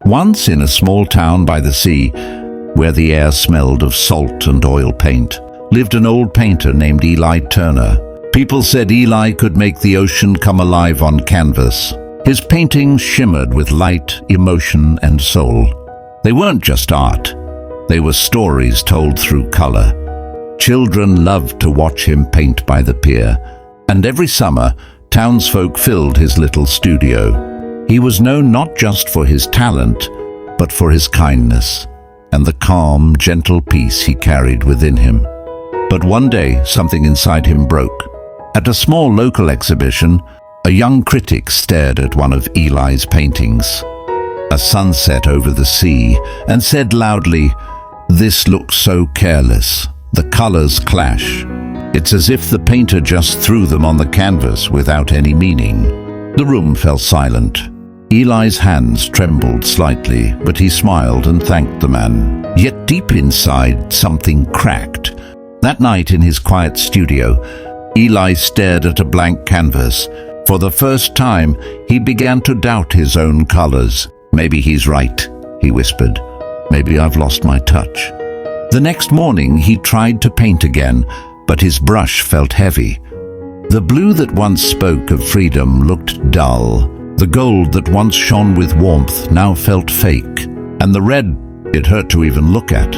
Once in a small town by the sea, where the air smelled of salt and oil paint, lived an old painter named Eli Turner. People said Eli could make the ocean come alive on canvas. His paintings shimmered with light, emotion, and soul. They weren't just art. They were stories told through color. Children loved to watch him paint by the pier, and every summer, townsfolk filled his little studio. He was known not just for his talent, but for his kindness and the calm, gentle peace he carried within him. But one day, something inside him broke. At a small local exhibition, a young critic stared at one of Eli's paintings, a sunset over the sea, and said loudly, "This looks so careless. The colors clash. It's as if the painter just threw them on the canvas without any meaning." The room fell silent. Eli's hands trembled slightly, but he smiled and thanked the man. Yet deep inside, something cracked. That night in his quiet studio, Eli stared at a blank canvas. For the first time, he began to doubt his own colors. "Maybe he's right," he whispered. "Maybe I've lost my touch." The next morning, he tried to paint again, but his brush felt heavy. The blue that once spoke of freedom looked dull. The gold that once shone with warmth now felt fake. And the red, it hurt to even look at.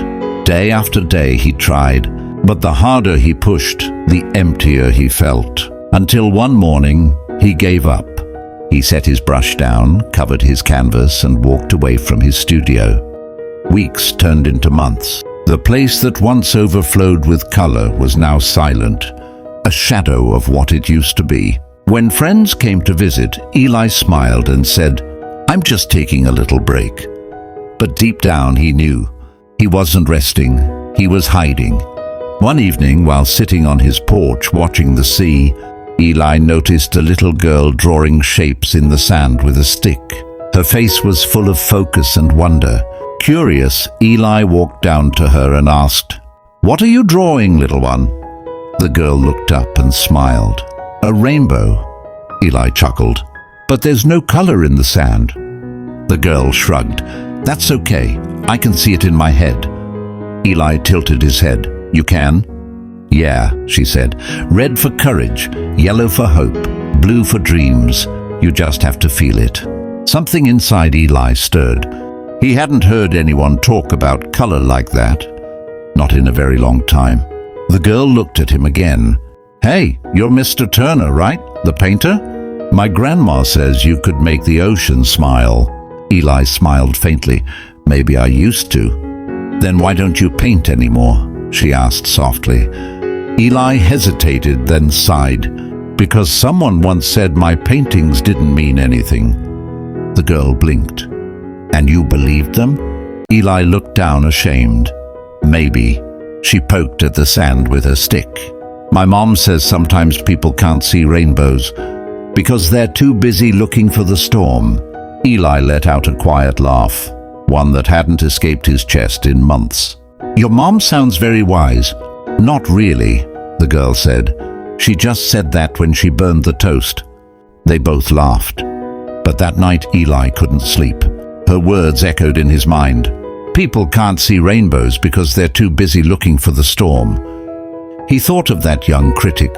Day after day he tried, but the harder he pushed, the emptier he felt. Until one morning, he gave up. He set his brush down, covered his canvas, and walked away from his studio. Weeks turned into months. The place that once overflowed with color was now silent, a shadow of what it used to be. When friends came to visit, Eli smiled and said, "I'm just taking a little break." But deep down he knew. He wasn't resting, he was hiding. One evening, while sitting on his porch watching the sea, Eli noticed a little girl drawing shapes in the sand with a stick. Her face was full of focus and wonder. Curious, Eli walked down to her and asked, "What are you drawing, little one?" The girl looked up and smiled. "A rainbow," Eli chuckled. "But there's no color in the sand." The girl shrugged. "That's okay. I can see it in my head." Eli tilted his head. "You can?" "Yeah," she said. "Red for courage, yellow for hope, blue for dreams. You just have to feel it." Something inside Eli stirred. He hadn't heard anyone talk about color like that. Not in a very long time. The girl looked at him again. "Hey, you're Mr. Turner, right? The painter? My grandma says you could make the ocean smile." Eli smiled faintly. "Maybe I used to." "Then why don't you paint anymore?" she asked softly. Eli hesitated, then sighed. "Because someone once said my paintings didn't mean anything." The girl blinked. "And you believed them?" Eli looked down ashamed. "Maybe." She poked at the sand with her stick. "My mom says sometimes people can't see rainbows because they're too busy looking for the storm." Eli let out a quiet laugh, one that hadn't escaped his chest in months. "Your mom sounds very wise." "Not really," the girl said. "She just said that when she burned the toast." They both laughed. But that night Eli couldn't sleep. Her words echoed in his mind. People can't see rainbows because they're too busy looking for the storm. He thought of that young critic,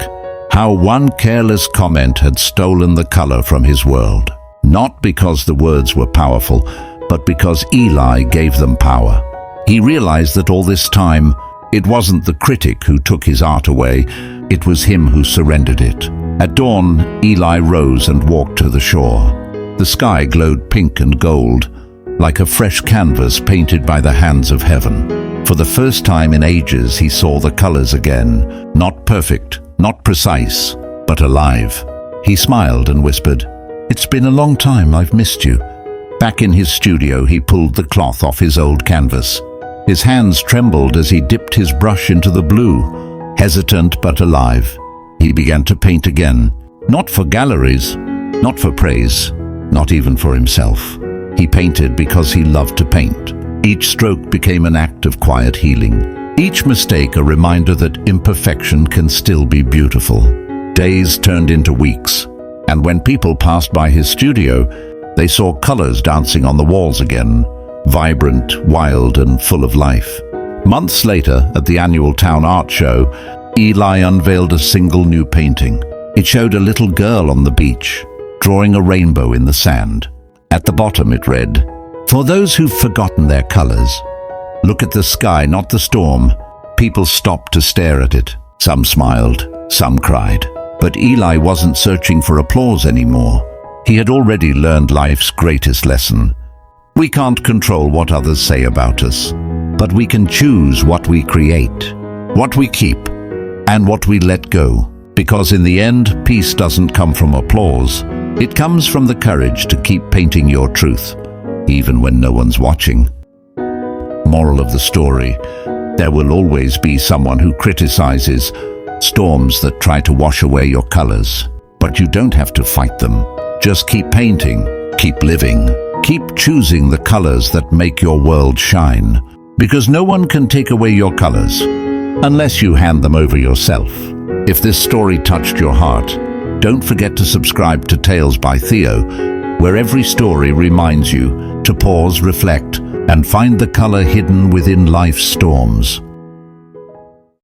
how one careless comment had stolen the color from his world. Not because the words were powerful, but because Eli gave them power. He realized that all this time, it wasn't the critic who took his art away, it was him who surrendered it. At dawn, Eli rose and walked to the shore. The sky glowed pink and gold, like a fresh canvas painted by the hands of heaven. For the first time in ages, he saw the colors again, not perfect, not precise, but alive. He smiled and whispered, "It's been a long time, I've missed you." Back in his studio, he pulled the cloth off his old canvas. His hands trembled as he dipped his brush into the blue, hesitant but alive. He began to paint again, not for galleries, not for praise, not even for himself. He painted because he loved to paint. Each stroke became an act of quiet healing. Each mistake a reminder that imperfection can still be beautiful. Days turned into weeks, and when people passed by his studio, They saw colors dancing on the walls again, vibrant, wild, and full of life. Months later, at the annual town art show, Eli unveiled a single new painting. It showed a little girl on the beach, drawing a rainbow in the sand. At the bottom it read, "For those who've forgotten their colors, look at the sky, not the storm." People stopped to stare at it. Some smiled, some cried. But Eli wasn't searching for applause anymore. He had already learned life's greatest lesson. We can't control what others say about us, but we can choose what we create, what we keep, and what we let go. Because in the end, peace doesn't come from applause. It comes from the courage to keep painting your truth, even when no one's watching. Moral of the story: there will always be someone who criticizes, storms that try to wash away your colors. But you don't have to fight them. Just keep painting, keep living, keep choosing the colors that make your world shine. Because no one can take away your colors, unless you hand them over yourself. If this story touched your heart, don't forget to subscribe to Tales by Theo, where every story reminds you to pause, reflect, and find the color hidden within life's storms.